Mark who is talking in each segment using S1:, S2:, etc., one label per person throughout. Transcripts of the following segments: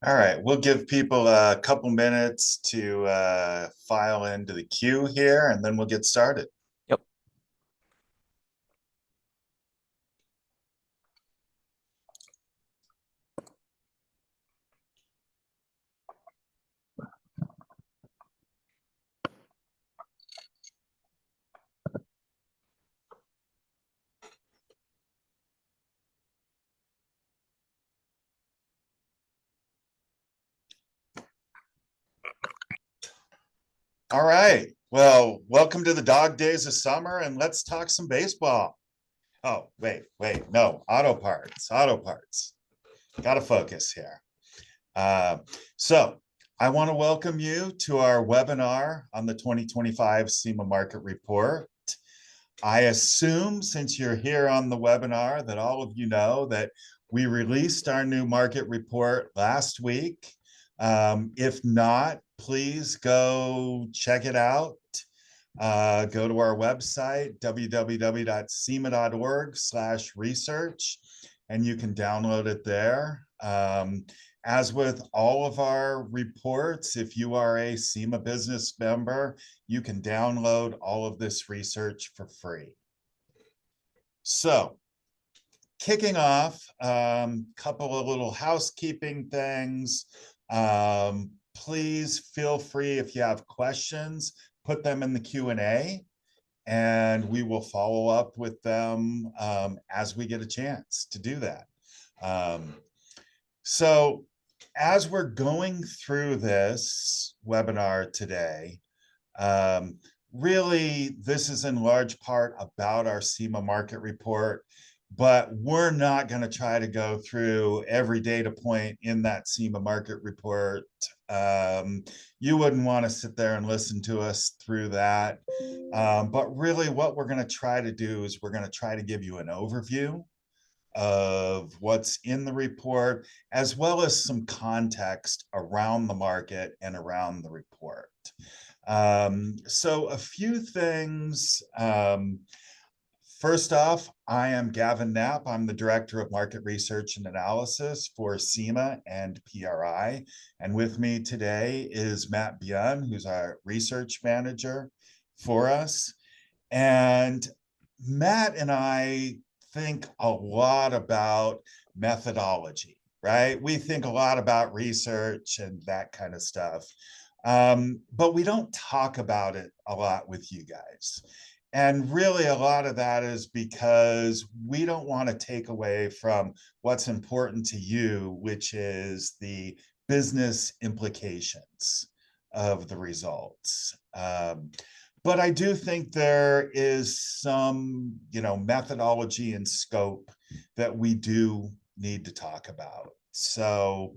S1: All right, we'll give people a couple minutes to file into the queue here, and then we'll get started.
S2: Yep.
S1: All right, well, welcome to the dog days of summer, and let's talk some baseball. Oh, wait, no, auto parts. Got to focus here. Uh, so, I want to welcome you to our webinar on the 2025 SEMA Market Report. I assume since you're here on the webinar that all of you know that we released our new market report last week. If not, please go check it out. Go to our website, www.sema.org/research, and you can download it there. As with all of our reports, if you are a SEMA business member, you can download all of this research for free. So, kicking off, couple of little housekeeping things. Please feel free if you have questions, put them in the Q&A, and we will follow up with them as we get a chance to do that. So as we're going through this webinar today, really, this is in large part about our SEMA market report, but we're not going to try to go through every data point in that SEMA market report. You wouldn't want to sit there and listen to us through that. But really what we're going to try to do is we're going to try to give you an overview of what's in the report, as well as some context around the market and around the report. So a few things. First off, I am Gavin Knapp. I'm the Director of Market Research and Analysis for SEMA and PRI. And with me today is Matt Byun, who's our Research Manager for us. And Matt and I think a lot about methodology, right? We think a lot about research and that kind of stuff. But we don't talk about it a lot with you guys. And really, a lot of that is because we don't want to take away from what's important to you, which is the business implications of the results. But I do think there is some, methodology and scope that we do need to talk about. So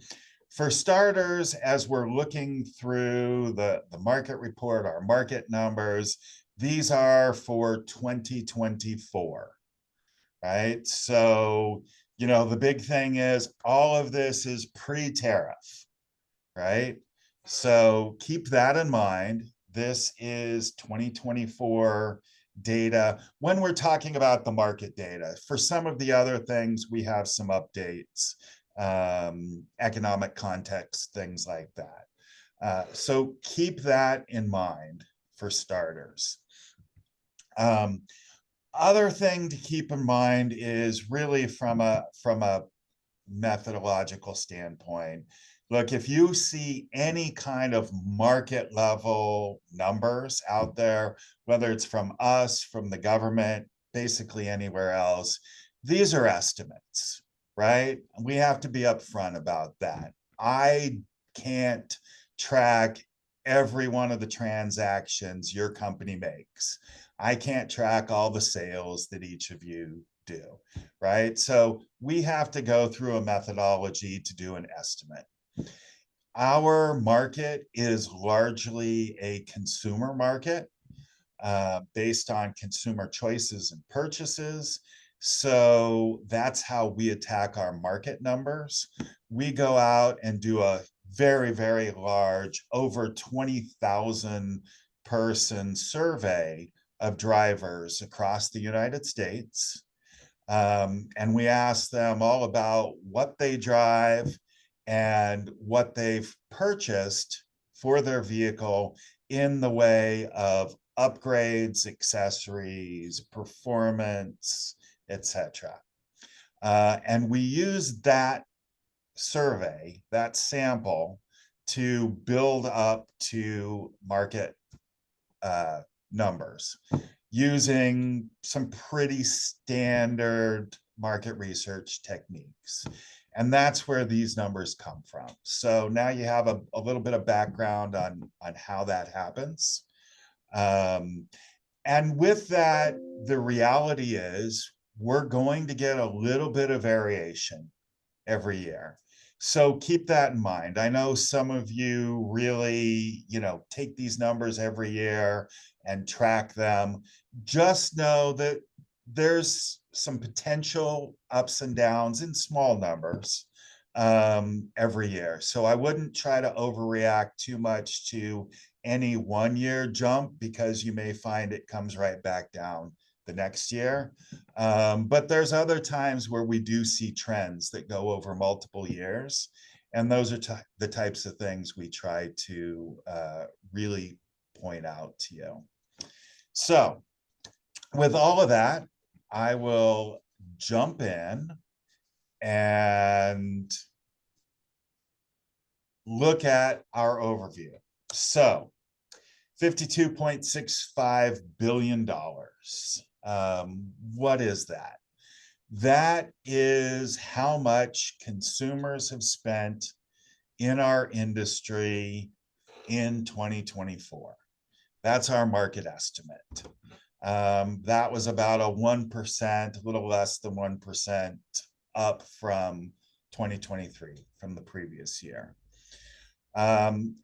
S1: for starters, as we're looking through the market report, our market numbers, these are for 2024, right? So, the big thing is all of this is pre-tariff, right? So keep that in mind. This is 2024 data when we're talking about the market data. For some of the other things, we have some updates, economic context, things like that. So keep that in mind for starters. Other thing to keep in mind is really from a methodological standpoint. Look, if you see any kind of market level numbers out there, whether it's from us, from the government, basically anywhere else, these are estimates, right? We have to be upfront about that. I can't track every one of the transactions your company makes. I can't track all the sales that each of you do, right? So we have to go through a methodology to do an estimate. Our market is largely a consumer market based on consumer choices and purchases. So that's how we attack our market numbers. We go out and do a very, very large, over 20,000 person survey of drivers across the United States. And we ask them all about what they drive and what they've purchased for their vehicle in the way of upgrades, accessories, performance, etc. And we use that survey, that sample, to build up to market numbers using some pretty standard market research techniques. And that's where these numbers come from. So now you have a little bit of background on how that happens. And with that, the reality is we're going to get a little bit of variation every year. So keep that in mind. I know some of you really, take these numbers every year and track them. Just know that there's some potential ups and downs in small numbers every year. So I wouldn't try to overreact too much to any 1 year jump, because you may find it comes right back down the next year. But there's other times where we do see trends that go over multiple years. And those are the types of things we try to really point out to you. So with all of that, I will jump in and look at our overview. So $52.65 billion. What is that? That is how much consumers have spent in our industry in 2024. That's our market estimate. That was about a 1%, a little less than 1% up from 2023, from the previous year.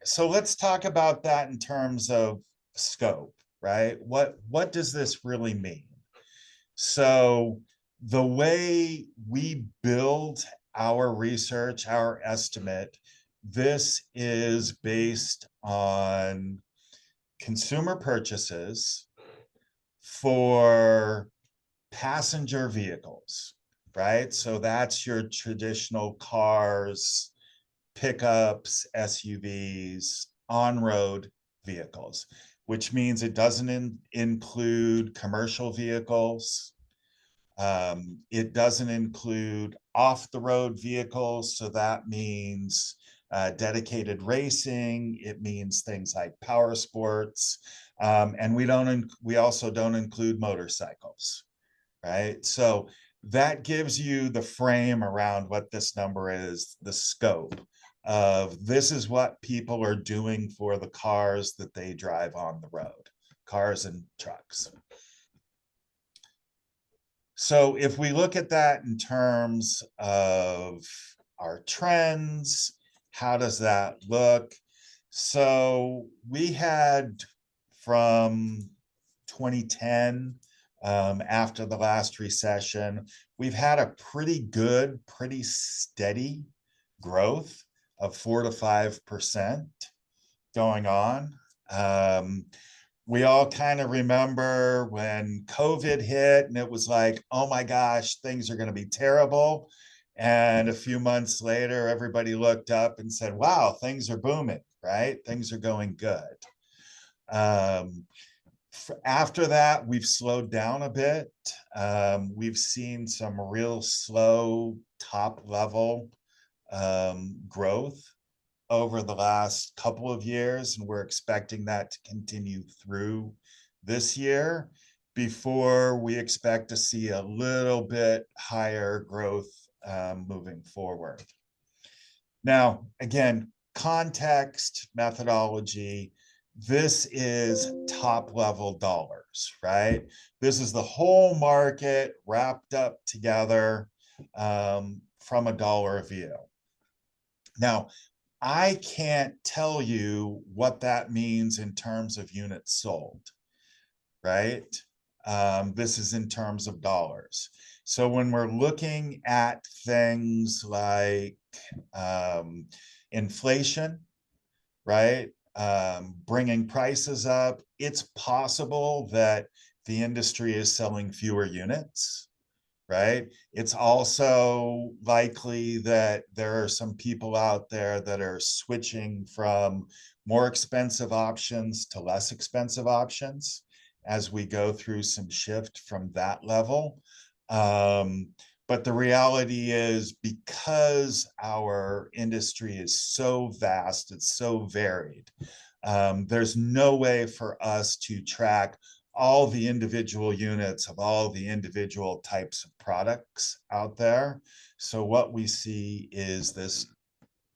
S1: So let's talk about that in terms of scope, right? What does this really mean? So the way we build our research, our estimate, this is based on consumer purchases for passenger vehicles, right? So that's your traditional cars, pickups, SUVs, on-road vehicles, which means it doesn't include commercial vehicles. It doesn't include off-the-road vehicles. So that means dedicated racing. It means things like power sports. And we also don't include motorcycles, right? So that gives you the frame around what this number is, the scope of this is what people are doing for the cars that they drive on the road, cars and trucks. So if we look at that in terms of our trends, how does that look? So we had from 2010, after the last recession, we've had a pretty good, pretty steady growth of 4 to 5% going on. We all kind of remember when COVID hit and it was like, oh my gosh, things are going to be terrible. And a few months later, everybody looked up and said, wow, things are booming, right? Things are going good. After that, we've slowed down a bit. We've seen some real slow top level growth over the last couple of years, and we're expecting that to continue through this year before we expect to see a little bit higher growth moving forward. Now, again, context, methodology, this is top level dollars, right? This is the whole market wrapped up together from a dollar view. Now, I can't tell you what that means in terms of units sold, right? This is in terms of dollars. So when we're looking at things like inflation, right? Bringing prices up, it's possible that the industry is selling fewer units. right? It's also likely that there are some people out there that are switching from more expensive options to less expensive options as we go through some shift from that level. But the reality is, because our industry is so vast, it's so varied, there's no way for us to track all the individual units of all the individual types of products out there. So what we see is this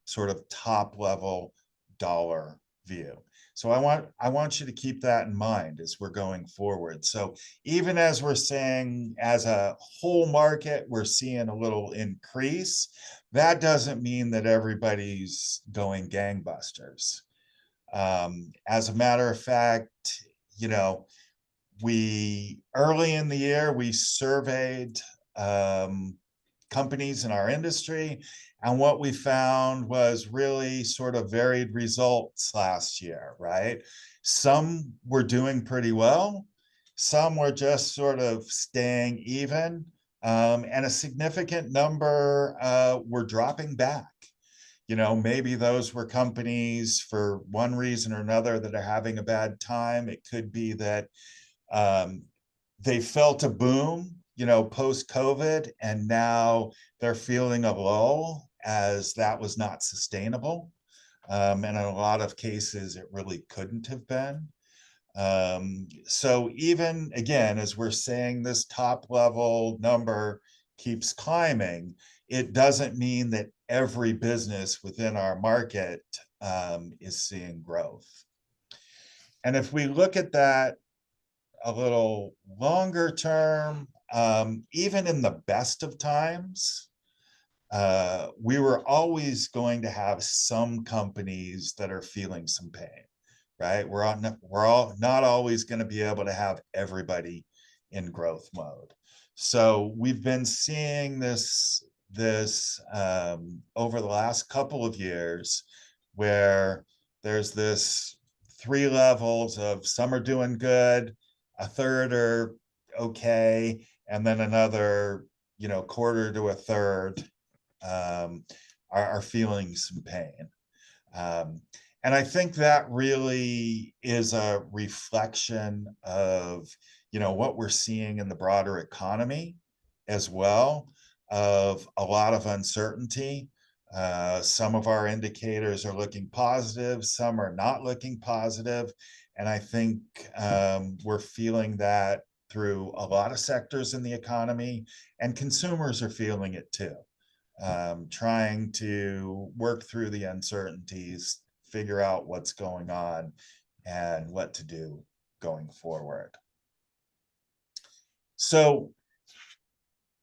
S1: sort of top level dollar view. So I want you to keep that in mind as we're going forward. So even as we're saying, as a whole market, we're seeing a little increase, that doesn't mean that everybody's going gangbusters. As a matter of fact, you know, we early in the year we surveyed companies in our industry, and what we found was really sort of varied results last year, right? Some were doing pretty well, some were just sort of staying even, and a significant number were dropping back. You know, maybe those were companies for one reason or another that are having a bad time. It could be that they felt a boom, you know, post COVID, and now they're feeling a lull as that was not sustainable. And in a lot of cases, it really couldn't have been. So even again, as we're saying, this top level number keeps climbing, it doesn't mean that every business within our market is seeing growth. And if we look at that a little longer term, even in the best of times, we were always going to have some companies that are feeling some pain, right? We're all not always going to be able to have everybody in growth mode. So we've been seeing this over the last couple of years, where there's this three levels of some are doing good, a third are okay, and then another, you know, quarter to a third are feeling some pain. And I think that really is a reflection of, you know, what we're seeing in the broader economy as well, of a lot of uncertainty. Some of our indicators are looking positive, some are not looking positive. And I think we're feeling that through a lot of sectors in the economy, and consumers are feeling it too. Trying to work through the uncertainties, figure out what's going on and what to do going forward. So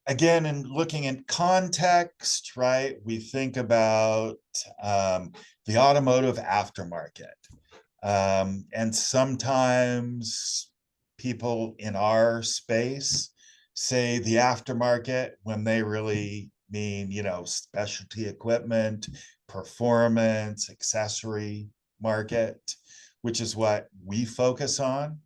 S1: again, in looking at context, right, we think about the automotive aftermarket. And sometimes people in our space say the aftermarket when they really mean, you know, specialty equipment, performance, accessory market, which is what we focus on,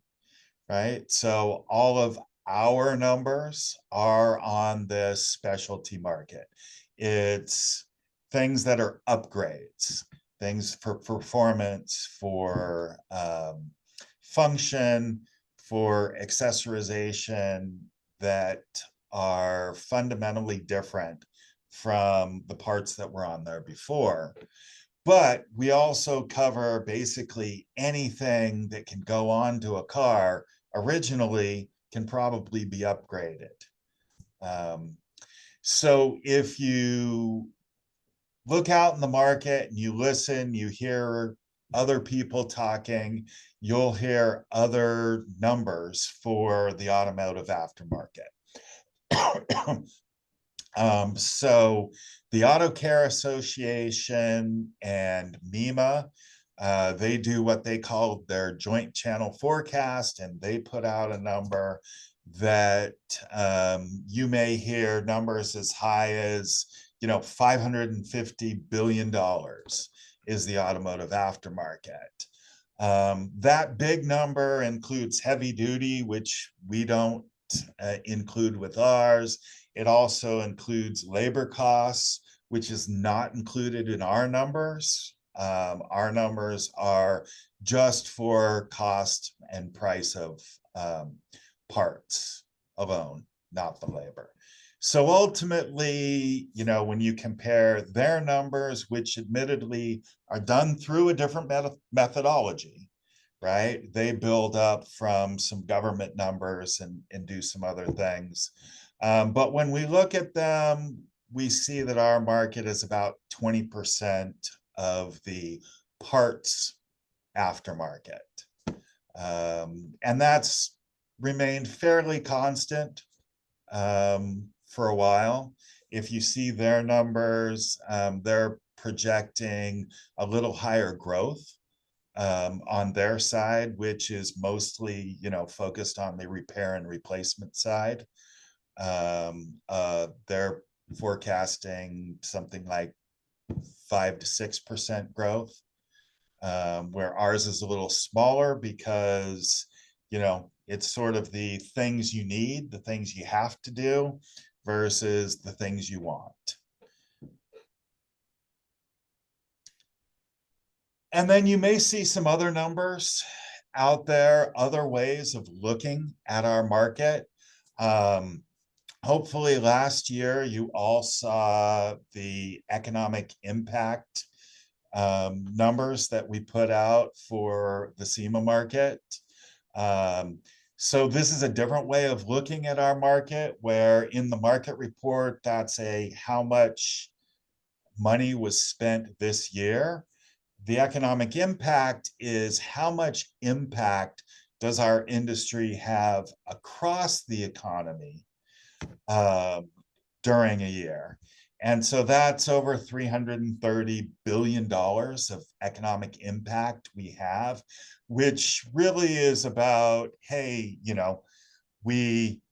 S1: right? So all of our numbers are on this specialty market. It's things that are upgrades, things for performance, for function, for accessorization, that are fundamentally different from the parts that were on there before. But we also cover basically anything that can go onto a car originally can probably be upgraded. So if you look out in the market and you listen, you hear other people talking, you'll hear other numbers for the automotive aftermarket. So the Auto Care Association and MEMA, they do what they call their joint channel forecast, and they put out a number that you may hear numbers as high as, you know, $550 billion is the automotive aftermarket. That big number includes heavy duty, which we don't include with ours. It also includes labor costs, which is not included in our numbers. Our numbers are just for cost and price of parts alone, not the labor. So ultimately, when you compare their numbers, which admittedly are done through a different methodology, right? They build up from some government numbers and do some other things. But when we look at them, we see that our market is about 20% of the parts aftermarket. And that's remained fairly constant for a while. If you see their numbers, they're projecting a little higher growth on their side, which is mostly, focused on the repair and replacement side. They're forecasting something like 5 to 6% growth, where ours is a little smaller because, it's sort of the things you need, the things you have to do versus the things you want. And then you may see some other numbers out there, other ways of looking at our market. Hopefully last year you all saw the economic impact numbers that we put out for the SEMA market. So this is a different way of looking at our market, where in the market report, that's how much money was spent this year. The economic impact is how much impact does our industry have across the economy during a year. And so that's over $330 billion of economic impact we have, which really is about, hey, we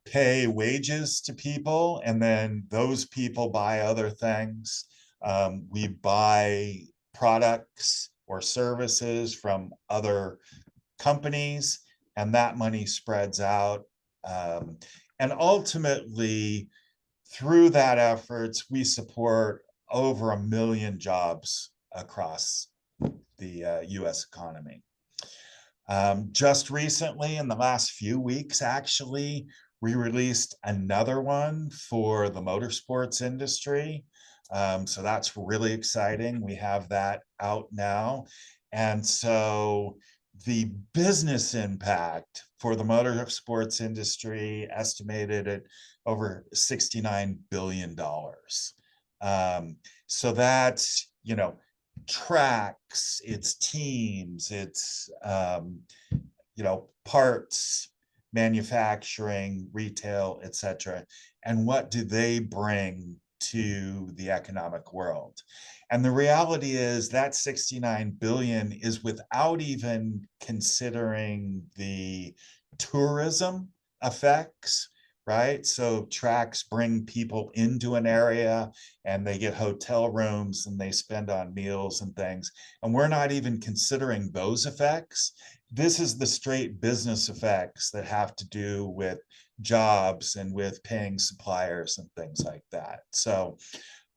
S1: pay wages to people, and then those people buy other things. We buy products or services from other companies, and that money spreads out. And ultimately, through that efforts, we support over 1 million jobs across the US economy. Just recently, in the last few weeks, actually, we released another one for the motorsports industry. So that's really exciting. We have that out now. And so the business impact for the motorsports industry estimated at over $69 billion. So that's, tracks, it's teams, it's, parts, manufacturing, retail, etc. And what do they bring to the economic world? And the reality is that 69 billion is without even considering the tourism effects, right? So tracks bring people into an area and they get hotel rooms and they spend on meals and things. And we're not even considering those effects. This is the straight business effects that have to do with jobs and with paying suppliers and things like that. So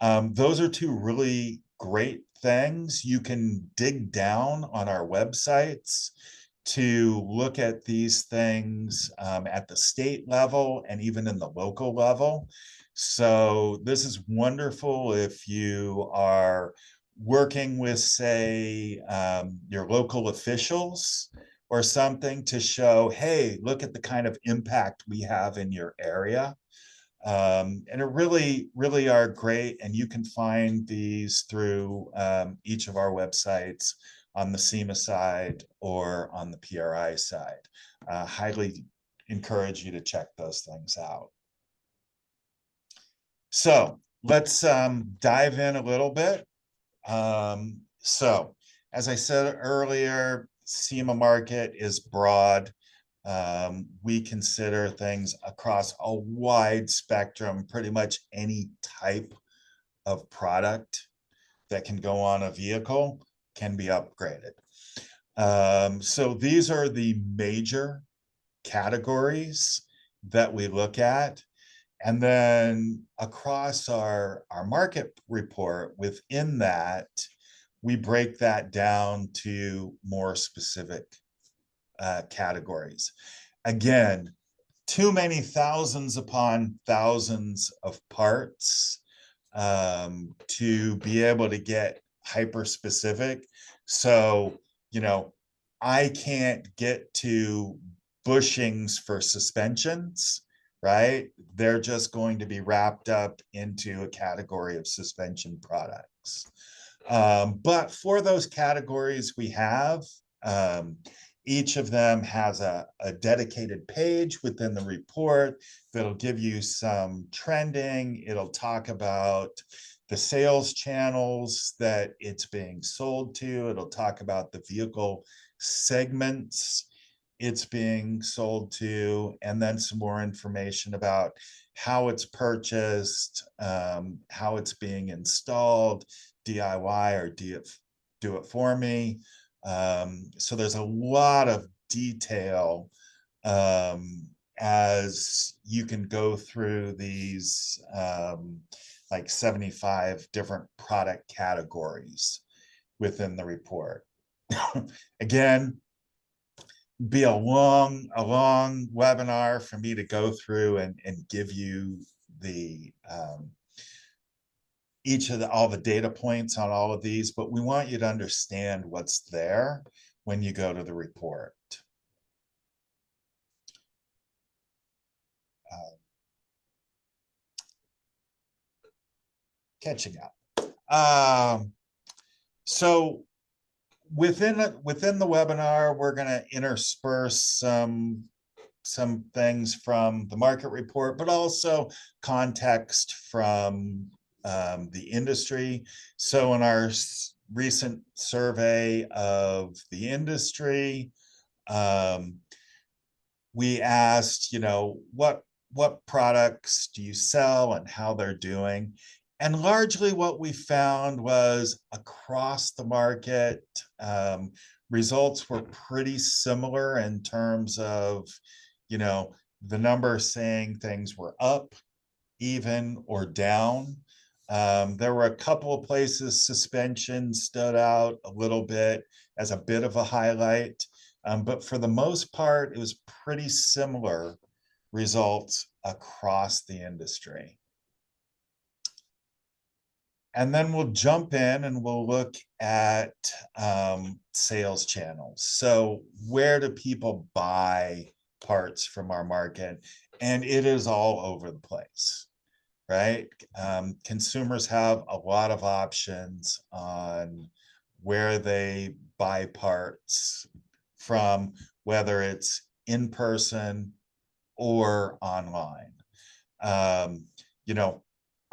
S1: those are two really great things. You can dig down on our websites to look at these things at the state level and even in the local level. So this is wonderful if you are working with, say, your local officials or something to show, hey, look at the kind of impact we have in your area. And it really are great. And you can find these through each of our websites on the SEMA side or on the PRI side. Highly encourage you to check those things out. So let's dive in a little bit. So as I said earlier, SEMA market is broad. We consider things across a wide spectrum, pretty much any type of product that can go on a vehicle can be upgraded. So these are the major categories that we look at. And then across our market report, within that, we break that down to more specific categories. Again, too many thousands upon thousands of parts to be able to get hyper specific. So, I can't get to bushings for suspensions, right? They're just going to be wrapped up into a category of suspension products. But for those categories we have, each of them has a dedicated page within the report that'll give you some trending. It'll talk about the sales channels that it's being sold to. It'll talk about the vehicle segments it's being sold to, and then some more information about how it's purchased, how it's being installed, DIY or do it for me. So there's a lot of detail as you can go through these like 75 different product categories within the report. Again, be a long webinar for me to go through and give you the all the data points on all of these, but we want you to understand what's there when you go to the report. Catching up. So within the webinar, we're going to intersperse some things from the market report, but also context from the industry. So in our recent survey of the industry, we asked, what products do you sell and how they're doing? And largely what we found was across the market, results were pretty similar in terms of, the number saying things were up, even, or down. There were a couple of places suspension stood out a little bit as a bit of a highlight. But for the most part, it was pretty similar results across the industry. And then we'll jump in and we'll look at sales channels. So where do people buy parts from our market? And it is all over the place, right? Consumers have a lot of options on where they buy parts from, whether it's in person or online.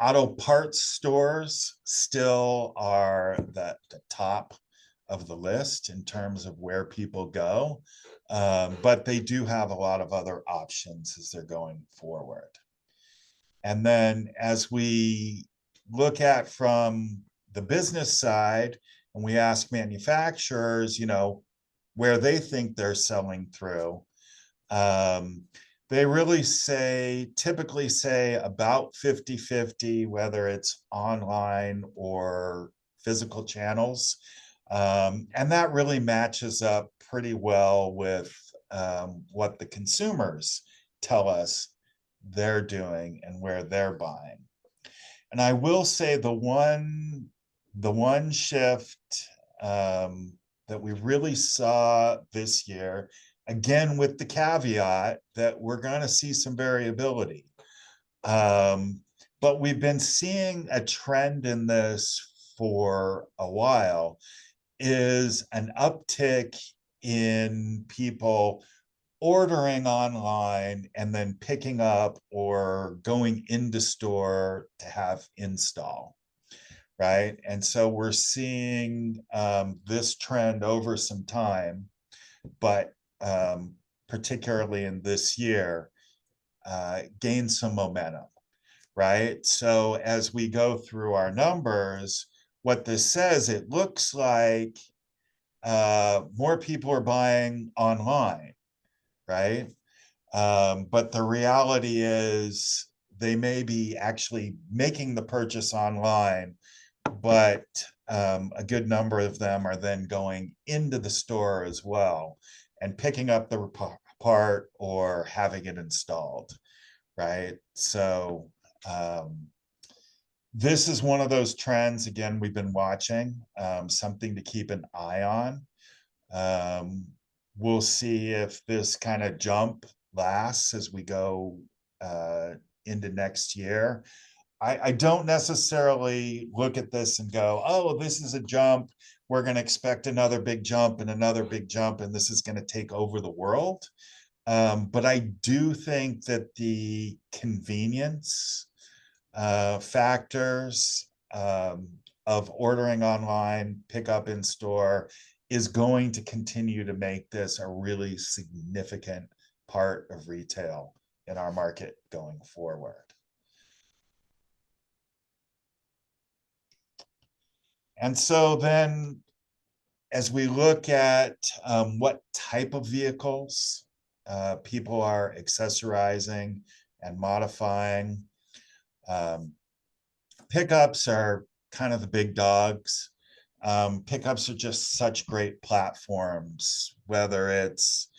S1: Auto parts stores still are the top of the list in terms of where people go, but they do have a lot of other options as they're going forward. And then as we look at from the business side, and we ask manufacturers, where they think they're selling through, they really typically say about 50-50, whether it's online or physical channels. And that really matches up pretty well with what the consumers tell us they're doing and where they're buying. And I will say the one shift that we really saw this year, again, with the caveat that we're going to see some variability. But we've been seeing a trend in this for a while, is an uptick in people ordering online and then picking up or going into store to have install, right? And so we're seeing this trend over some time, but particularly in this year, gain some momentum, right? So as we go through our numbers, what this says, it looks like more people are buying online, right? But the reality is they may be actually making the purchase online, but a good number of them are then going into the store as well and picking up the part or having it installed, right? So this is one of those trends, again, we've been watching, something to keep an eye on. We'll see if this kind of jump lasts as we go into next year. I don't necessarily look at this and go, oh, this is a jump. We're going to expect another big jump and another big jump, and this is going to take over the world. But I do think that the convenience factors of ordering online, pick up in store is going to continue to make this a really significant part of retail in our market going forward. And so then as we look at what type of vehicles people are accessorizing and modifying, pickups are kind of the big dogs. Pickups are just such great platforms, whether it's,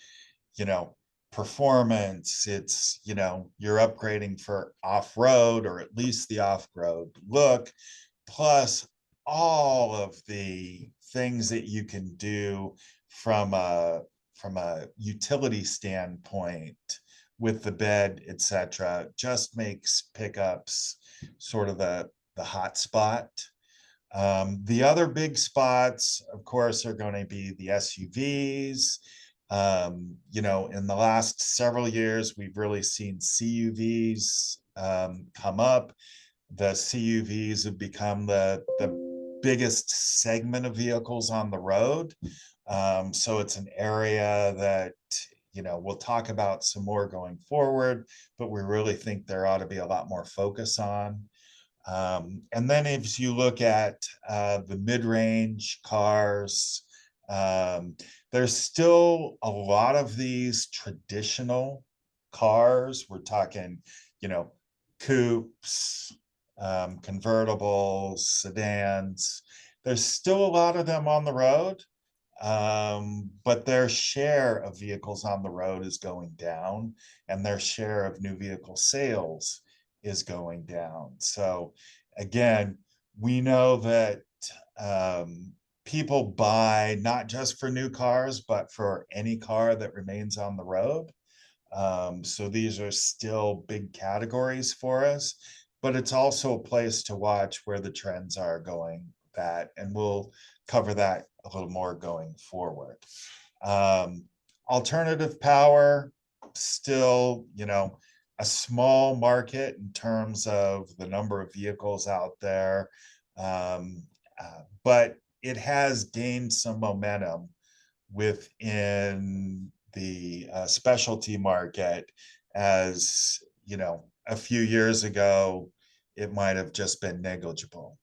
S1: performance, it's, you're upgrading for off-road or at least the off-road look, plus all of the things that you can do from a utility standpoint with the bed, etc., just makes pickups sort of the hot spot. The other big spots, of course, are going to be the SUVs. In the last several years, we've really seen CUVs come up. The CUVs have become the biggest segment of vehicles on the road. So it's an area that, we'll talk about some more going forward, but we really think there ought to be a lot more focus on. And then if you look at the mid-range cars, there's still a lot of these traditional cars. We're talking, coupes, convertibles, sedans. There's still a lot of them on the road, but their share of vehicles on the road is going down, and their share of new vehicle sales is going down. So again, we know that people buy not just for new cars, but for any car that remains on the road. So these are still big categories for us, but it's also a place to watch where the trends are going and we'll cover that a little more going forward. Alternative power, still, a small market in terms of the number of vehicles out there, but it has gained some momentum within the specialty market, as a few years ago it might have just been negligible.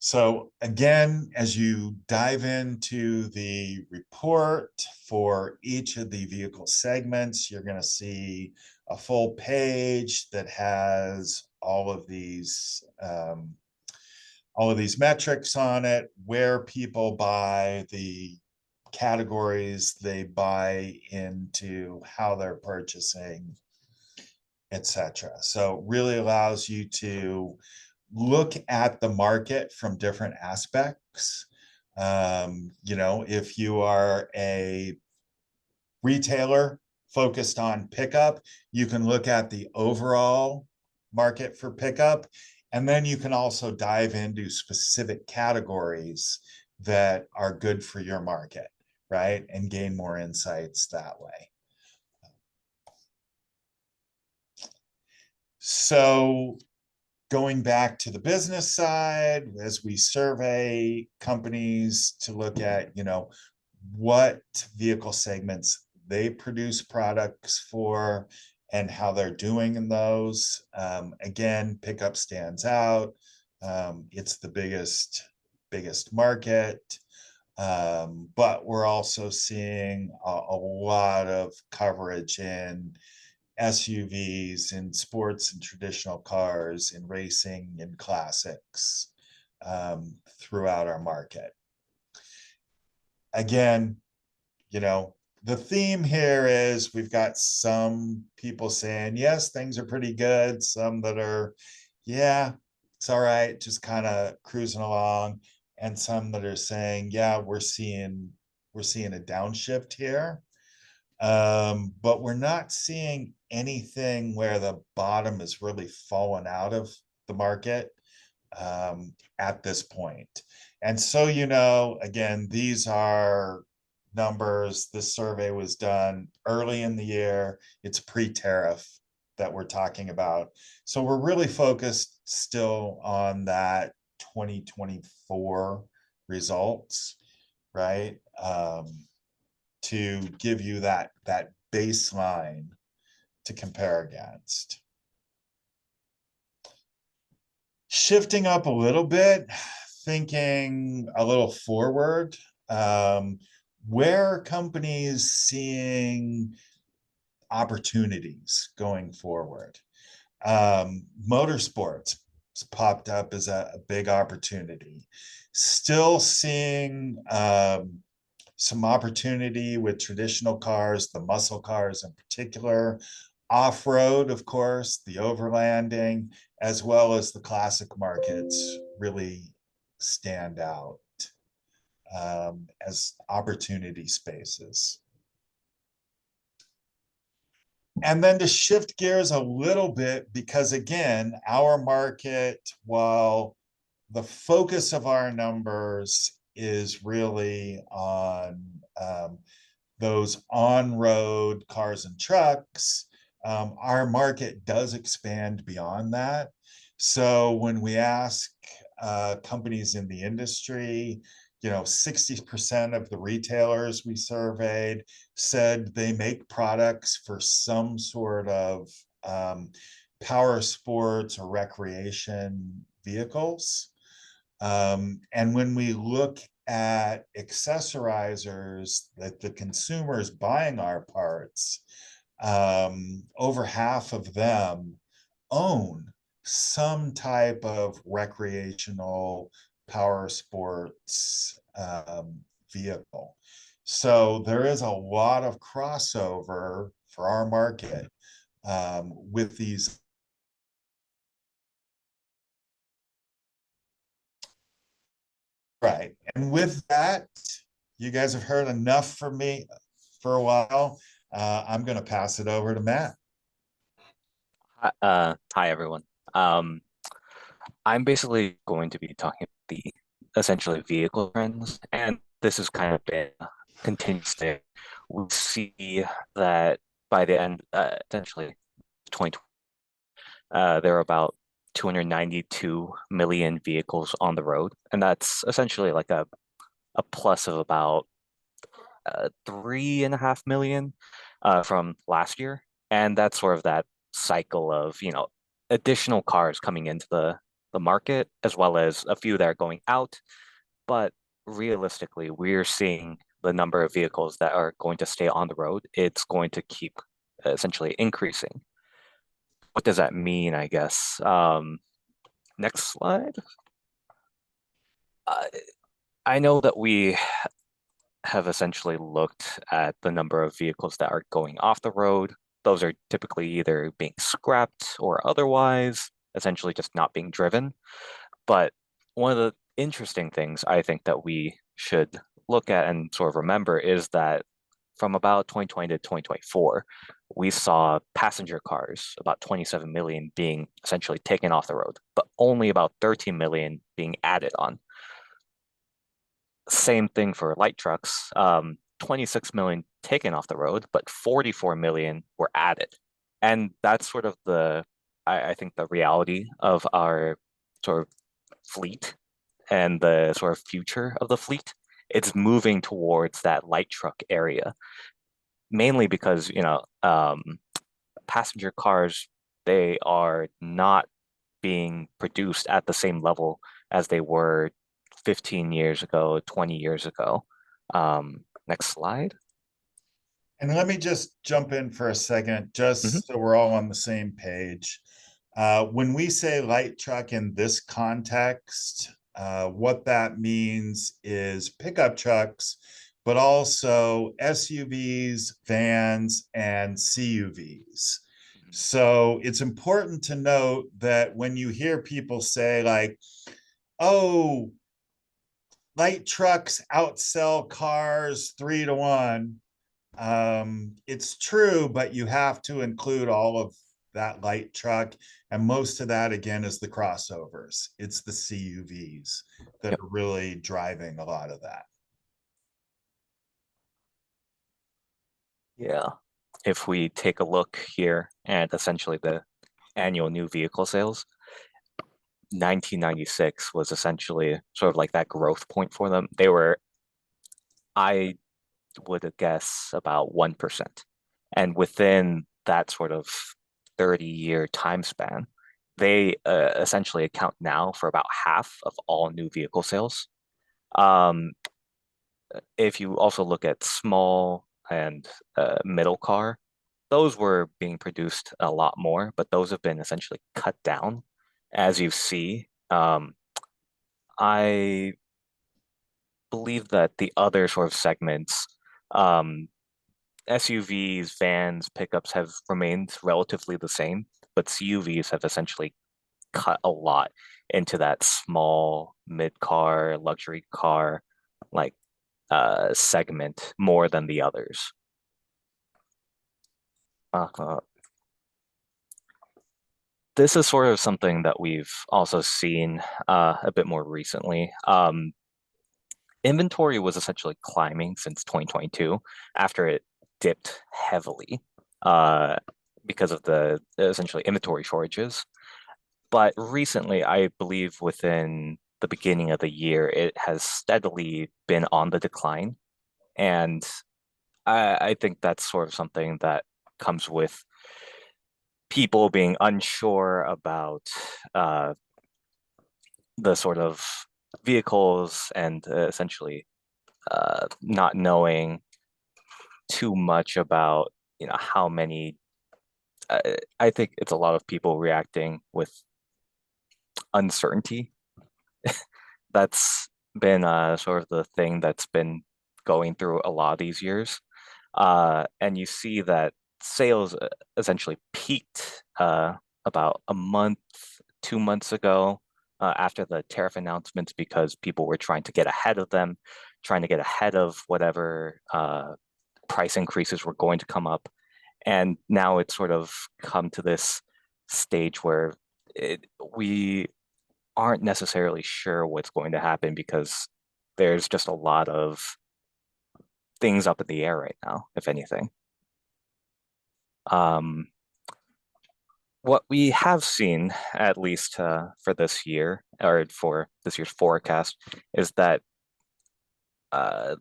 S1: So again, as you dive into the report for each of the vehicle segments, you're going to see a full page that has all of these metrics on it, where people buy, the categories they buy into, how they're purchasing, etc. So it really allows you to look at the market from different aspects. If you are a retailer focused on pickup, you can look at the overall market for pickup, and then you can also dive into specific categories that are good for your market, right? And gain more insights that way. So going back to the business side, as we survey companies to look at, what vehicle segments they produce products for and how they're doing in those. Again, pickup stands out. It's the biggest market. But we're also seeing a lot of coverage in SUVs, in sports and traditional cars, in racing and classics throughout our market. Again, you know, the theme here is we've got some people saying, yes, things are pretty good. Some that are, yeah, it's all right, just kind of cruising along. And some that are saying, yeah, we're seeing a downshift here. But we're not seeing anything where the bottom is really fallen out of the market at this point. And so, again, these are numbers. This survey was done early in the year. It's pre-tariff that we're talking about. So we're really focused still on that 2024 results, right? To give you that baseline to compare against. Shifting up a little bit, thinking a little forward, where are companies seeing opportunities going forward? Motorsports popped up as a big opportunity. Still seeing some opportunity with traditional cars, the muscle cars in particular, off-road, of course, the overlanding, as well as the classic markets really stand out as opportunity spaces. And then to shift gears a little bit, because again, our market, while the focus of our numbers is really on those on-road cars and trucks, our market does expand beyond that. So when we ask companies in the industry, 60% of the retailers we surveyed said they make products for some sort of power sports or recreation vehicles. And when we look at accessorizers that the consumers buying our parts, over half of them own some type of recreational power sports vehicle. So there is a lot of crossover for our market with these. Right. And with that, you guys have heard enough from me for a while. I'm going to pass it over to Matt.
S2: Hi everyone. Um, I'm basically going to be talking about the essentially vehicle trends, and this has kind of been a continuous thing. We see that by the end, essentially 2020, there are about 292 million vehicles on the road, and that's essentially like a plus of about 3.5 million from last year. And that's sort of that cycle of, additional cars coming into the market, as well as a few that are going out. But realistically, we're seeing the number of vehicles that are going to stay on the road. It's going to keep essentially increasing. What does that mean, I guess? Next slide. Uh, I know that we have essentially looked at the number of vehicles that are going off the road. Those are typically either being scrapped or otherwise, essentially just not being driven. But one of the interesting things I think that we should look at and sort of remember is that from about 2020 to 2024, we saw passenger cars, about 27 million being essentially taken off the road, but only about 13 million being added on. Same thing for light trucks. 26 million taken off the road, but 44 million were added. And that's sort of I think, the reality of our sort of fleet and the sort of future of the fleet. It's moving towards that light truck area, mainly because, passenger cars, they are not being produced at the same level as they were 15 years ago, 20 years ago. Next slide.
S1: And let me just jump in for a second,
S2: Mhm.
S1: just so we're all on the same page. When we say light truck in this context, what that means is pickup trucks, but also SUVs, vans, and CUVs. So it's important to note that when you hear people say, like, oh, light trucks outsell cars 3 to 1, it's true, but you have to include all of that light truck. And most of that, again, is the crossovers. It's the CUVs that
S2: Yep.
S1: are really driving a lot of that.
S2: Yeah. If we take a look here at essentially the annual new vehicle sales, 1996 was essentially sort of like that growth point for them. They were, I would guess, about 1%. And within that sort of 30-year time span, they essentially account now for about half of all new vehicle sales. Um, if you also look at small and middle car, those were being produced a lot more, but those have been essentially cut down. As you see, I believe that the other sort of segments, um, SUVs, vans, pickups have remained relatively the same, but CUVs have essentially cut a lot into that small mid-car, luxury car, like segment more than the others. Uh, this is sort of something that we've also seen a bit more recently. Inventory was essentially climbing since 2022 after it dipped heavily uh, because of the essentially inventory shortages. But recently, I believe within the beginning of the year, it has steadily been on the decline. And I think that's sort of something that comes with people being unsure about uh, the sort of vehicles and essentially not knowing too much about, how many. Uh, I think it's a lot of people reacting with uncertainty. That's been sort of the thing that's been going through a lot of these years. And you see that sales essentially peaked about a month, 2 months ago after the tariff announcements because people were trying to get ahead of them, trying to get ahead of whatever price increases were going to come up. And now it's sort of come to this stage where we aren't necessarily sure what's going to happen because there's just a lot of things up in the air right now, if anything. Um, what we have seen, at least for this year, or for this year's forecast, is that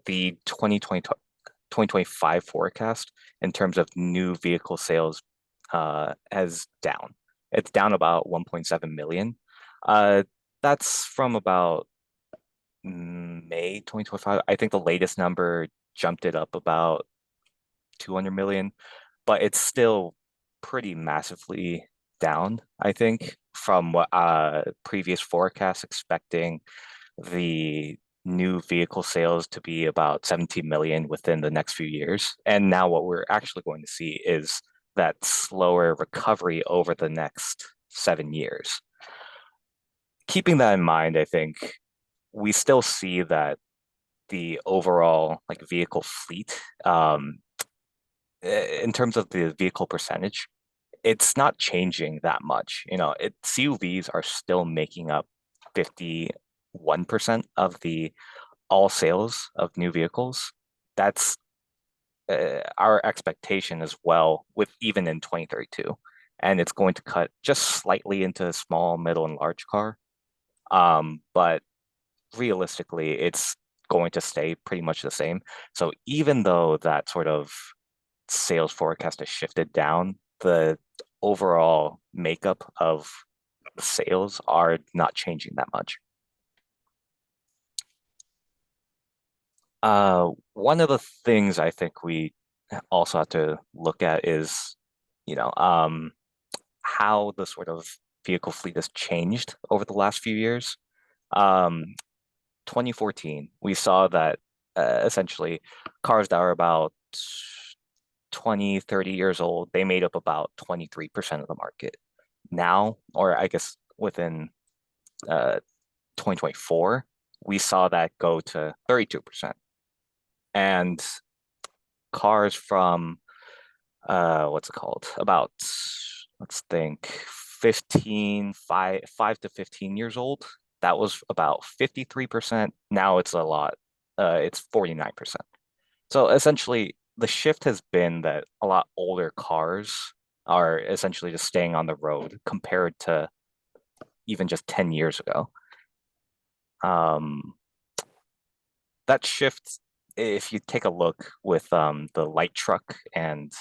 S2: the 2025 forecast in terms of new vehicle sales has down. It's down about 1.7 million. Uh, that's from about May 2025. I think the latest number jumped it up about 200 million, but it's still pretty massively down, I think, from what previous forecasts expecting the new vehicle sales to be about 17 million within the next few years. And now what we're actually going to see is that slower recovery over the next 7 years. Keeping that in mind, I think we still see that the overall like vehicle fleet, in terms of the vehicle percentage, it's not changing that much. CUVs are still making up 51% of the all sales of new vehicles. That's our expectation as well, with even in 2032. And it's going to cut just slightly into small, middle, and large car. But realistically, it's going to stay pretty much the same. So even though that sort of sales forecast has shifted down, the overall makeup of the sales are not changing that much. One of the things I think we also have to look at is, you know, how the sort of vehicle fleet has changed over the last few years. Um, 2014, we saw that essentially cars that are about 20, 30 years old, they made up about 23% of the market. Now, or I guess within 2024, we saw that go to 32%. And cars from what's it called? About let's think 5 to 15 years old. That was about 53%. Now it's a lot. It's 49%. So essentially the shift has been that a lot older cars are essentially just staying on the road compared to even just 10 years ago. Um, that shift, if you take a look with the light truck and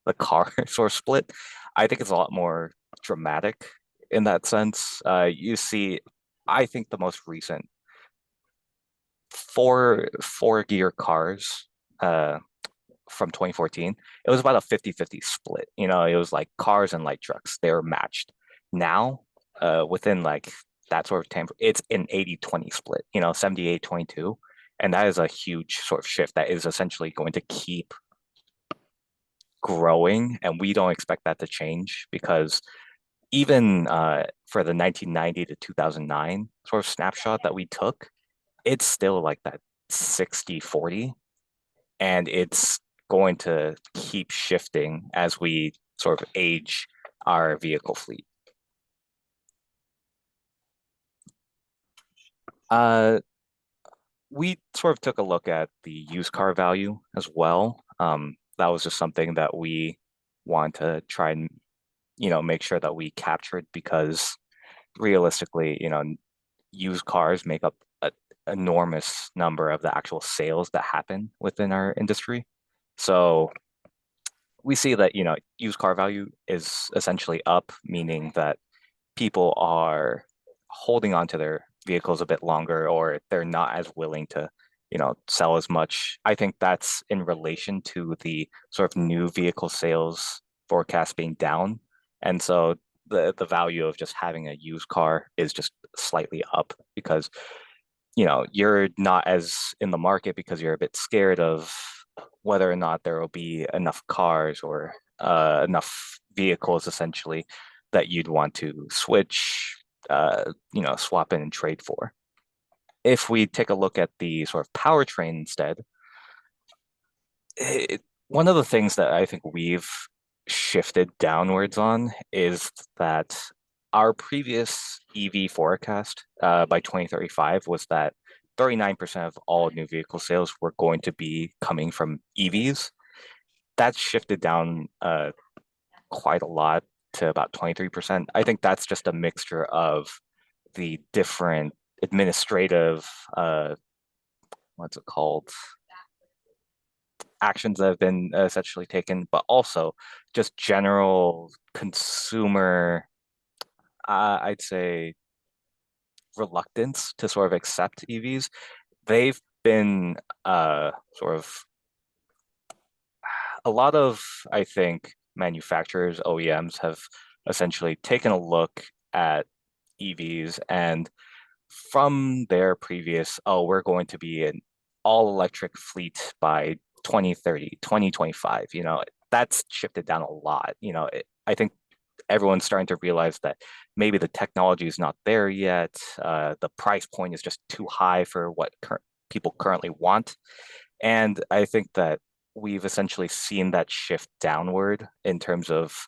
S2: the car sort of split, I think it's a lot more dramatic in that sense. You see, I think the most recent four gear cars from 2014, it was about a 50-50 split. You know, it was like cars and light trucks, they were matched. Now, within like that sort of time, it's an 80-20 split, 78-22. And that is a huge sort of shift that is essentially going to keep growing. And we don't expect that to change because even for the 1990 to 2009 sort of snapshot that we took, it's still like that 60-40, and it's going to keep shifting as we sort of age our vehicle fleet. Uh, we sort of took a look at the used car value as well. That was just something that we want to try and, make sure that we captured because realistically, used cars make up an enormous number of the actual sales that happen within our industry. So we see that, used car value is essentially up, meaning that people are holding on to their vehicles a bit longer or they're not as willing to, sell as much. I think that's in relation to the sort of new vehicle sales forecast being down. And so the value of just having a used car is just slightly up because you're not as in the market because you're a bit scared of whether or not there will be enough cars or enough vehicles essentially that you'd want to switch, swap in and trade for. If we take a look at the sort of powertrain instead, one of the things that I think we've shifted downwards on is that our previous EV forecast by 2035 was that 39% of all new vehicle sales were going to be coming from EVs. That's shifted down quite a lot to about 23%. I think that's just a mixture of the different administrative, what's it called, actions that have been essentially taken, but also just general consumer, I'd say, reluctance to sort of accept EVs. They've been sort of a lot of, I think, manufacturers, OEMs have essentially taken a look at EVs and from their previous, oh, we're going to be an all electric fleet by 2030, 2025, that's shifted down a lot. I think everyone's starting to realize that maybe the technology is not there yet. The price point is just too high for what people currently want. And I think that we've essentially seen that shift downward in terms of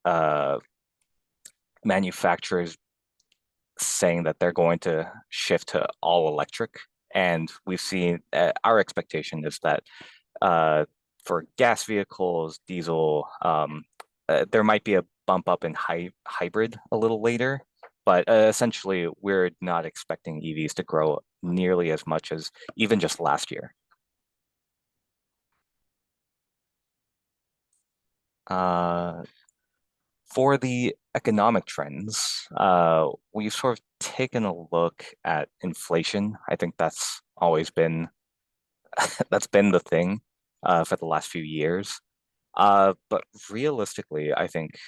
S2: uh, manufacturers saying that they're going to shift to all electric. And we've seen our expectation is that uh, for gas vehicles, diesel, there might be a bump up in hybrid a little later. But essentially, we're not expecting EVs to grow nearly as much as even just last year. Uh, for the economic trends, we've sort of taken a look at inflation. I think that's always been that's been the thing for the last few years. But realistically, I think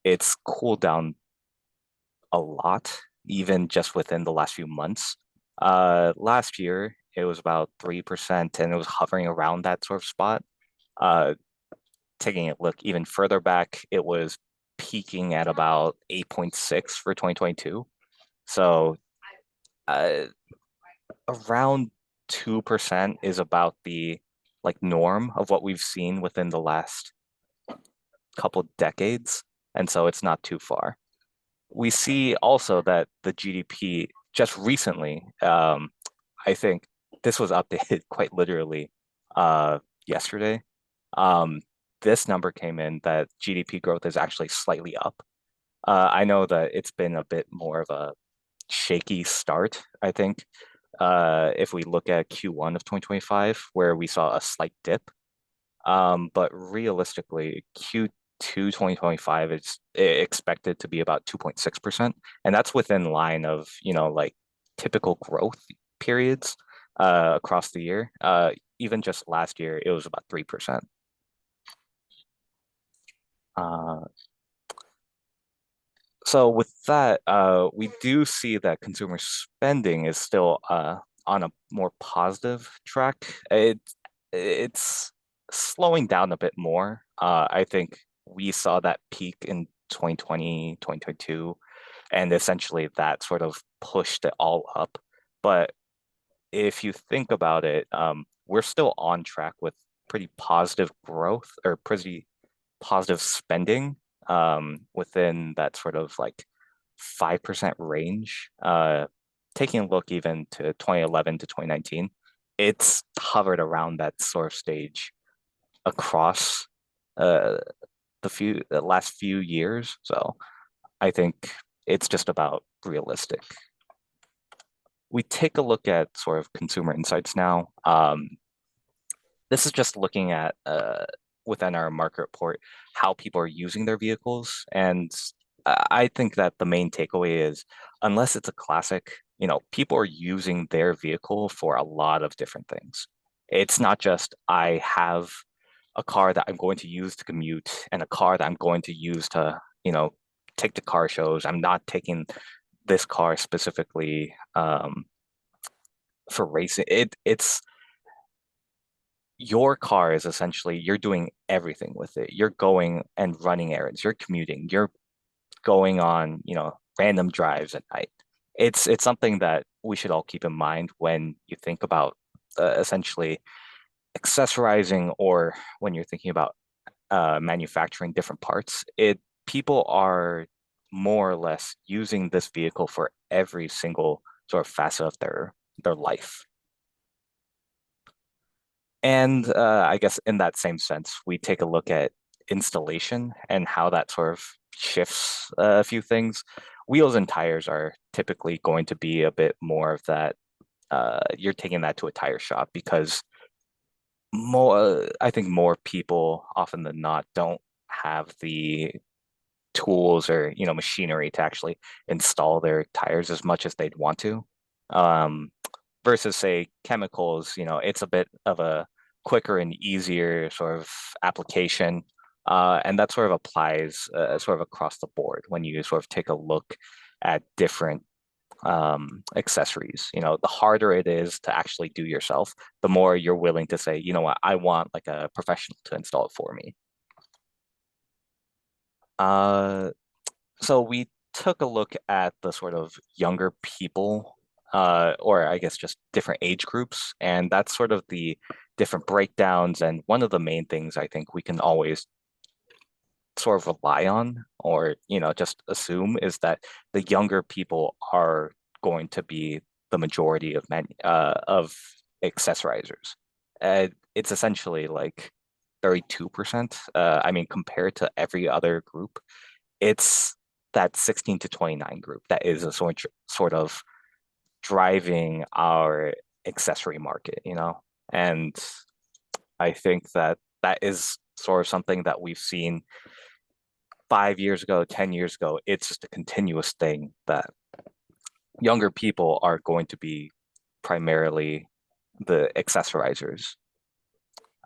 S2: it's cooled down a lot, even just within the last few months. Last year, it was about 3%, and it was hovering around that sort of spot. Uh, Taking a look even further back, it was peaking at about 8.6 for 2022. So uh, around 2% is about the like norm of what we've seen within the last couple decades. And so it's not too far. We see also that the GDP just recently, I think this was updated quite literally yesterday. Um, this number came in that GDP growth is actually slightly up. I know that it's been a bit more of a shaky start, I think. If we look at Q1 of 2025, where we saw a slight dip, but realistically, Q2 2025 is expected to be about 2.6%. And that's within line of, like typical growth periods across the year. Even just last year, it was about 3%. Uh, so with that, we do see that consumer spending is still on a more positive track. It's slowing down a bit more. I think we saw that peak in 2020, 2022, and essentially that sort of pushed it all up. But if you think about it, we're still on track with pretty positive growth or pretty positive spending within that sort of like 5% range. Taking a look even to 2011 to 2019, it's hovered around that sort of stage across uh, the last few years. So I think it's just about realistic. We take a look at sort of consumer insights now. This is just looking at within our market report how people are using their vehicles, and I think that the main takeaway is unless it's a classic, people are using their vehicle for a lot of different things. It's not just I have a car that I'm going to use to commute and a car that I'm going to use to, take to car shows. I'm not taking this car specifically for racing. It's your car is essentially you're doing everything with it. You're going and running errands, you're commuting, you're going on, random drives at night. It's something that we should all keep in mind when you think about essentially accessorizing or when you're thinking about manufacturing different parts. It People are more or less using this vehicle for every single sort of facet of their life. And I guess in that same sense, we take a look at installation and how that sort of shifts a few things. Wheels and tires are typically going to be a bit more of that. You're taking that to a tire shop because I think more people often than not don't have the tools or machinery to actually install their tires as much as they'd want to. Um, Versus say chemicals, it's a bit of a quicker and easier sort of application. And that sort of applies sort of across the board when you sort of take a look at different accessories. The harder it is to actually do yourself, the more you're willing to say, you know what, I want like a professional to install it for me. Uh, so we took a look at the sort of younger people, or I guess just different age groups, and that's sort of the different breakdowns. And one of the main things I think we can always sort of rely on, or just assume, is that the younger people are going to be the majority of accessorizers. It's essentially like 32%. I mean, compared to every other group, it's that 16 to 29 group that is a sort of driving our accessory market. And I think that that is sort of something that we've seen 5 years ago, 10 years ago. It's just a continuous thing that younger people are going to be primarily the accessorizers.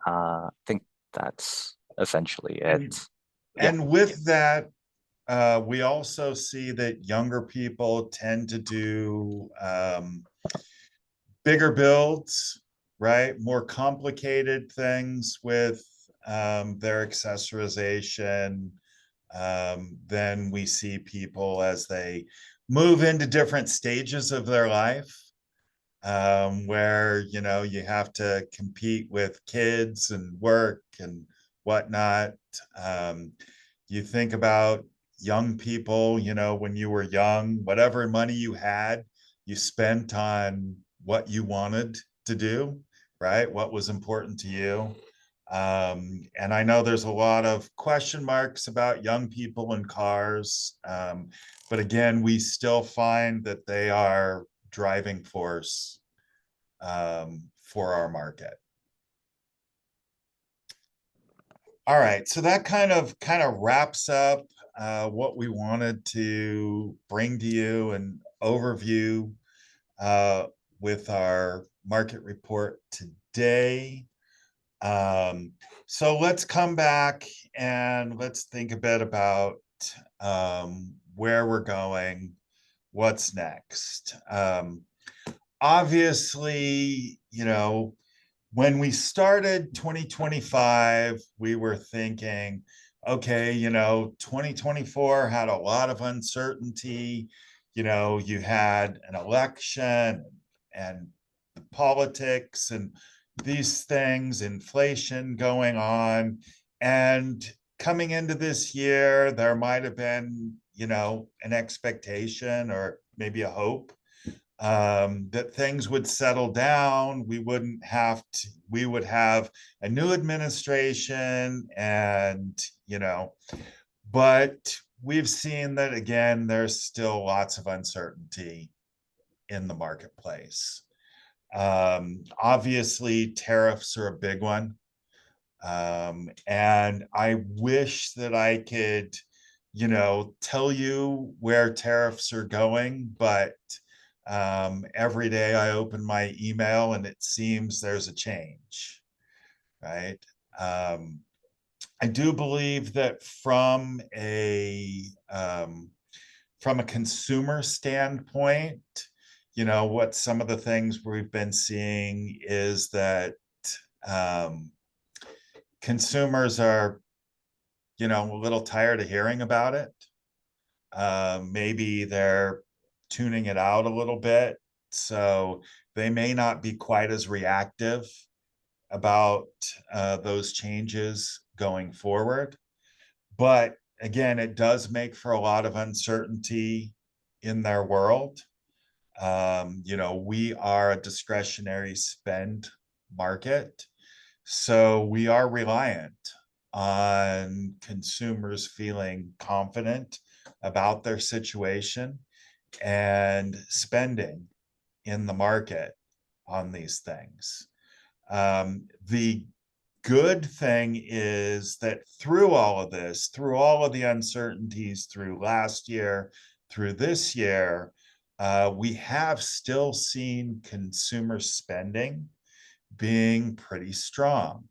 S2: I think that's essentially it.
S1: And
S2: Yeah.
S1: and with that, we also see that younger people tend to do bigger builds, right? More complicated things with their accessorization. Then we see people as they move into different stages of their life, where you have to compete with kids and work and whatnot. Um, you think about young people, when you were young, whatever money you had, you spent on what you wanted to do, right? What was important to you. And I know there's a lot of question marks about young people and cars. But again, we still find that they are driving force for our market. All right, so that kind of wraps up what we wanted to bring to you and overview uh, with our market report today. Um, so let's come back and let's think a bit about where we're going, what's next. Obviously, when we started 2025, we were thinking, okay, 2024 had a lot of uncertainty. You had an election and the politics and these things, inflation going on. And coming into this year, there might have been, an expectation or maybe a hope that things would settle down. We would have a new administration and, but we've seen that again, there's still lots of uncertainty in the marketplace. Obviously, tariffs are a big one. And I wish that I could, tell you where tariffs are going, but every day I open my email and it seems there's a change, right? I do believe that from a consumer standpoint, what some of the things we've been seeing is that um, consumers are, a little tired of hearing about it. Maybe they're tuning it out a little bit. So they may not be quite as reactive about those changes going forward. But again, it does make for a lot of uncertainty in their world. We are a discretionary spend market. So we are reliant on consumers feeling confident about their situation and spending in the market on these things. The good thing is that through all of this, through all of the uncertainties through last year, through this year, we have still seen consumer spending being pretty strong.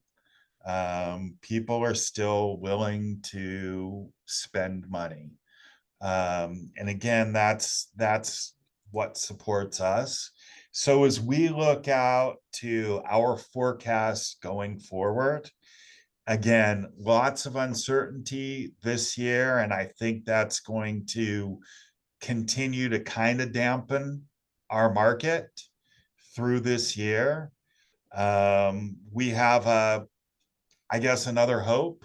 S1: People are still willing to spend money. And again, that's what supports us. So as we look out to our forecast going forward, again, lots of uncertainty this year, and I think that's going to continue to kind of dampen our market through this year. We have I guess, another hope,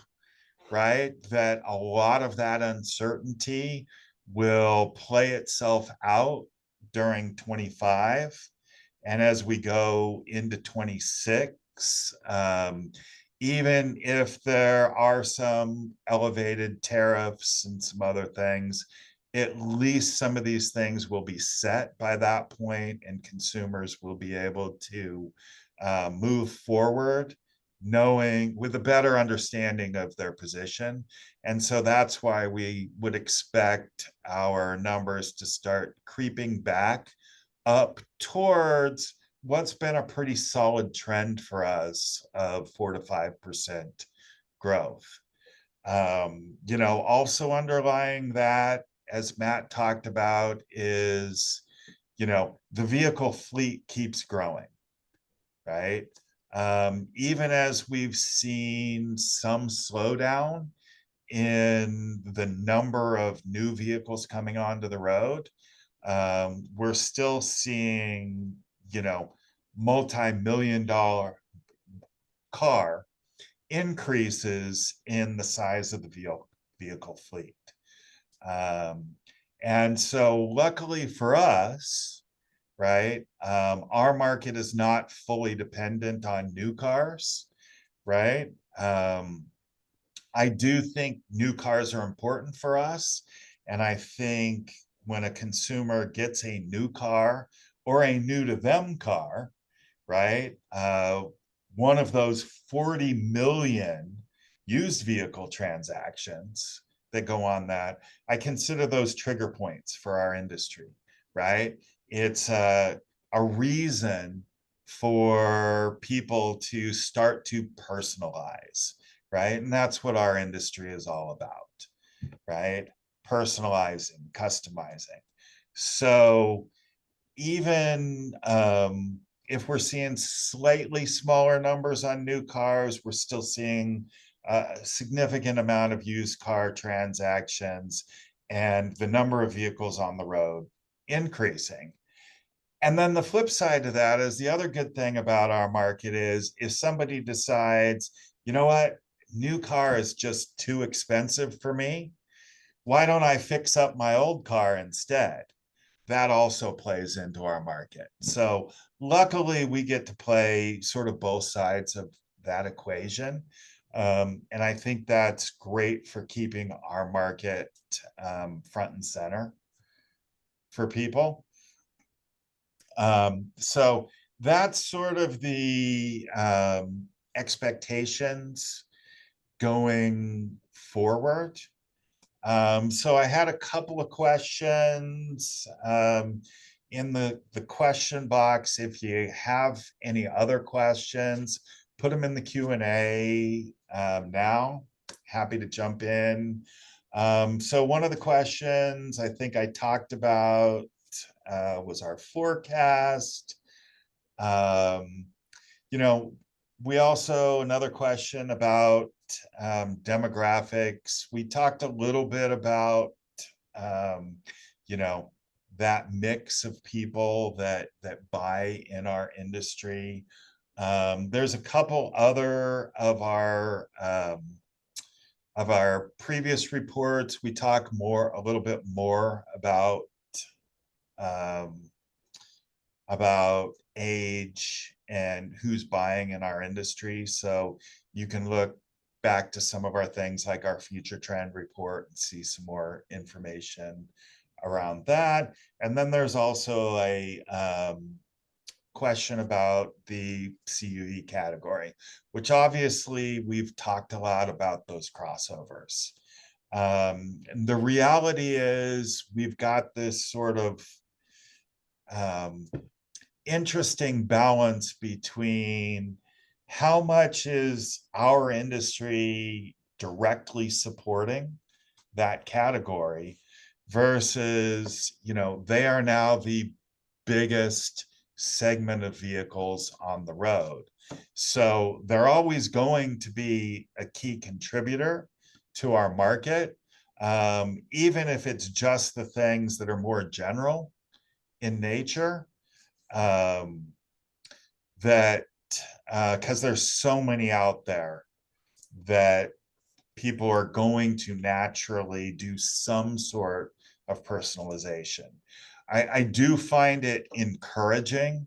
S1: right? That a lot of that uncertainty will play itself out during 25. And as we go into 26, even if there are some elevated tariffs and some other things, at least some of these things will be set by that point, and consumers will be able to move forward knowing with a better understanding of their position. And so that's why we would expect our numbers to start creeping back up towards what's been a pretty solid trend for us of 4 to 5% growth. Also underlying that, as Matt talked about, is, the vehicle fleet keeps growing, right? Even as we've seen some slowdown in the number of new vehicles coming onto the road, we're still seeing, multi-million-dollar car increases in the size of the vehicle fleet. And so luckily for us, right, our market is not fully dependent on new cars, right? I do think new cars are important for us. And I think when a consumer gets a new car or a new to them car, right? One of those 40 million used vehicle transactions that go on that, I consider those trigger points for our industry, right? It's a reason for people to start to personalize, right? And that's what our industry is all about, right? Personalizing, customizing. So even if we're seeing slightly smaller numbers on new cars, we're still seeing a significant amount of used car transactions and the number of vehicles on the road increasing. And then the flip side to that is, the other good thing about our market is, if somebody decides, you know what, new car is just too expensive for me, why don't I fix up my old car instead? That also plays into our market. So luckily we get to play sort of both sides of that equation. And I think that's great for keeping our market front and center for people. So that's sort of the expectations going forward. So I had a couple of questions in the question box. If you have any other questions, put them in the Q&A now. Happy to jump in. So one of the questions I think I talked about was our forecast. You know, we also, another question about demographics. We talked a little bit about, you know, that mix of people that buy in our industry. There's a couple other of our previous reports. We talk a little bit more about age and who's buying in our industry. So you can look back to some of our things like our future trend report and see some more information around that. And then there's also a question about the CUV category, which obviously we've talked a lot about those crossovers. And the reality is, we've got this sort of interesting balance between how much is our industry directly supporting that category versus, they are now the biggest segment of vehicles on the road. So they're always going to be a key contributor to our market, even if it's just the things that are more general in nature. That because there's so many out there that people are going to naturally do some sort of personalization. I do find it encouraging,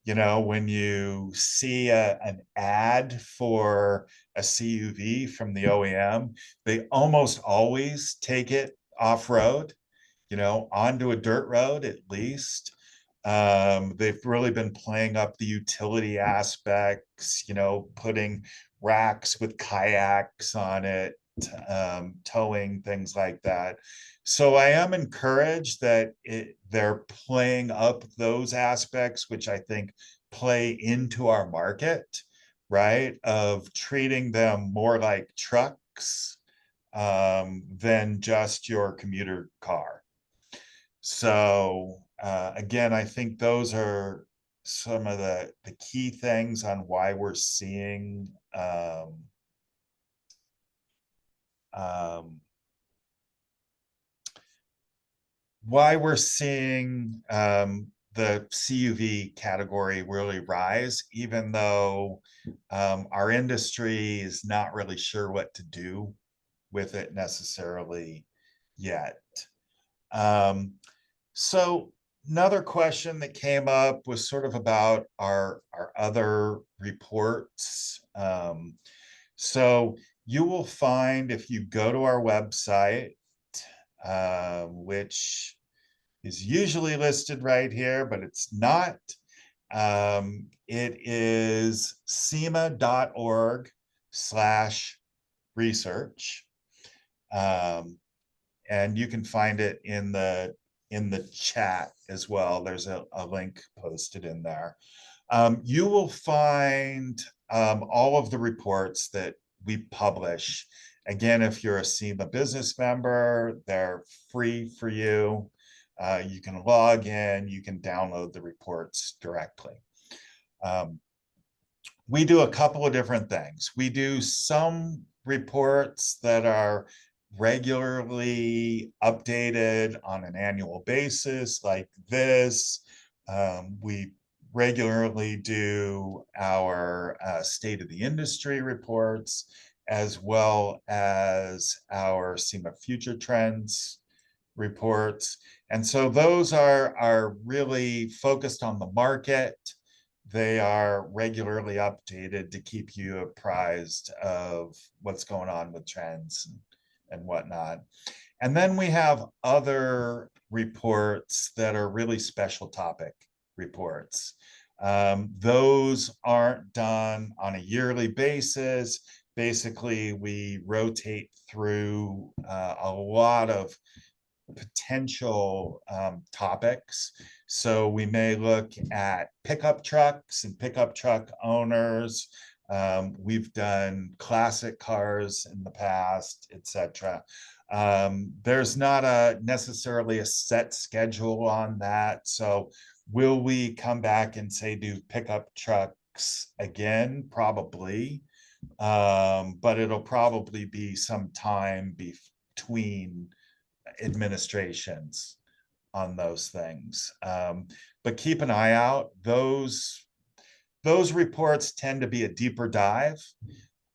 S1: when you see an ad for a CUV from the OEM, they almost always take it off-road, onto a dirt road at least. They've really been playing up the utility aspects, putting racks with kayaks on it, towing, things like that. So I am encouraged that they're playing up those aspects, which I think play into our market, right? Of treating them more like trucks than just your commuter car. So again, I think those are some of the key things on why we're seeing the CUV category really rise, even though our industry is not really sure what to do with it necessarily yet. So another question that came up was sort of about our other reports. So you will find if you go to our website, which is usually listed right here, but it's not. It is SEMA.org/research. And you can find it in the chat as well. There's a link posted in there. You will find all of the reports that we publish. Again, if you're a SEMA business member, they're free for you. You can log in, you can download the reports directly. We do a couple of different things. We do some reports that are regularly updated on an annual basis, like this. We regularly do our state of the industry reports, as well as our SEMA future trends reports. And so those are really focused on the market. They are regularly updated to keep you apprised of what's going on with trends and whatnot. And then we have other reports that are really special topic reports. Those aren't done on a yearly basis. Basically, we rotate through a lot of potential topics. So we may look at pickup trucks and pickup truck owners. We've done classic cars in the past, etc. There's not necessarily a set schedule on that. So will we come back and say do pickup trucks again? Probably. But it'll probably be some time between administrations on those things. But keep an eye out. Those reports tend to be a deeper dive.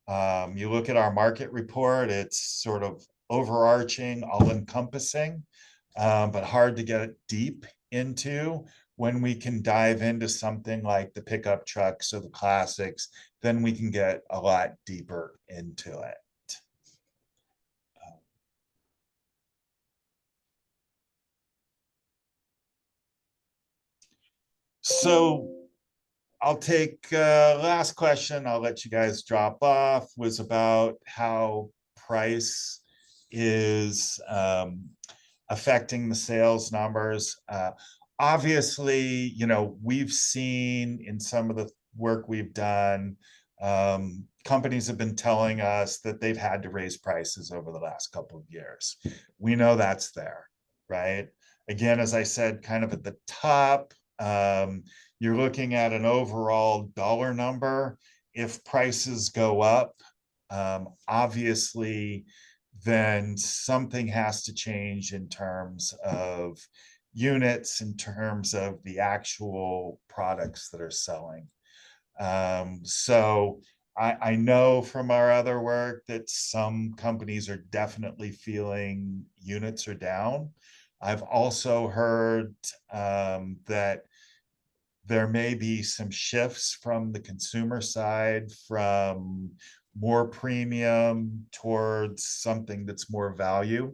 S1: You look at our market report, it's sort of overarching, all-encompassing, but hard to get deep into. When we can dive into something like the pickup trucks or the classics, then we can get a lot deeper into it. So I'll take last question. I'll let you guys drop off. Was about how price is affecting the sales numbers. Obviously, you know, we've seen in some of the work we've done, companies have been telling us that they've had to raise prices over the last couple of years. We know that's there, right? Again, as I said, kind of at the top, you're looking at an overall dollar number. If prices go up, obviously, then something has to change in terms of units, in terms of the actual products that are selling. So I know from our other work that some companies are definitely feeling units are down. I've also heard that there may be some shifts from the consumer side, from more premium towards something that's more value,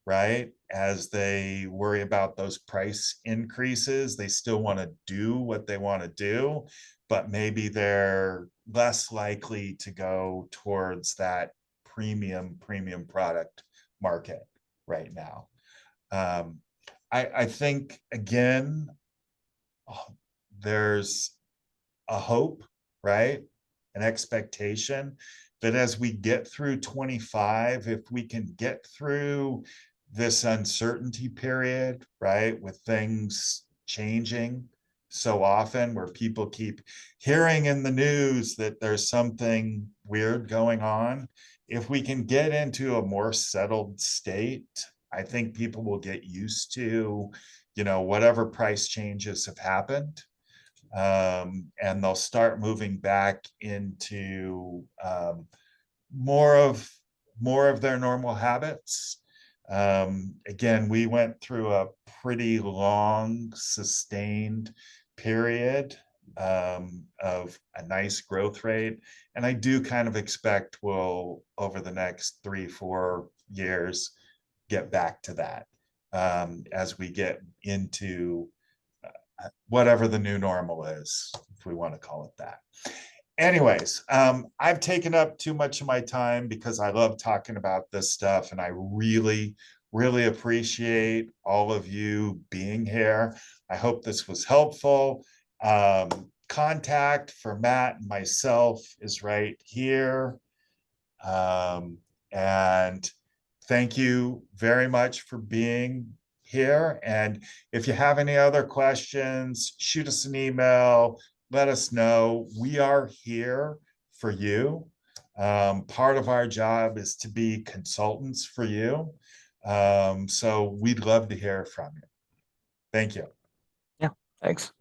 S1: right? As they worry about those price increases, they still want to do what they want to do, but maybe they're less likely to go towards that premium product market right now. I think, again, there's a hope, right? An expectation that as we get through 25, if we can get through this uncertainty period, right, with things changing so often, where people keep hearing in the news that there's something weird going on, if we can get into a more settled state, I think people will get used to, whatever price changes have happened. And they'll start moving back into more of more of their normal habits. Again, we went through a pretty long, sustained period of a nice growth rate, and I do kind of expect we'll, over the next 3-4 years, get back to that as we get into whatever the new normal is, if we want to call it that. Anyways, I've taken up too much of my time because I love talking about this stuff, and I really, really appreciate all of you being here. I hope this was helpful. Contact for Matt and myself is right here. And thank you very much for being here. And if you have any other questions, shoot us an email, let us know. We are here for you. Part of our job is to be consultants for you. So we'd love to hear from you. Thank you.
S2: Yeah, thanks.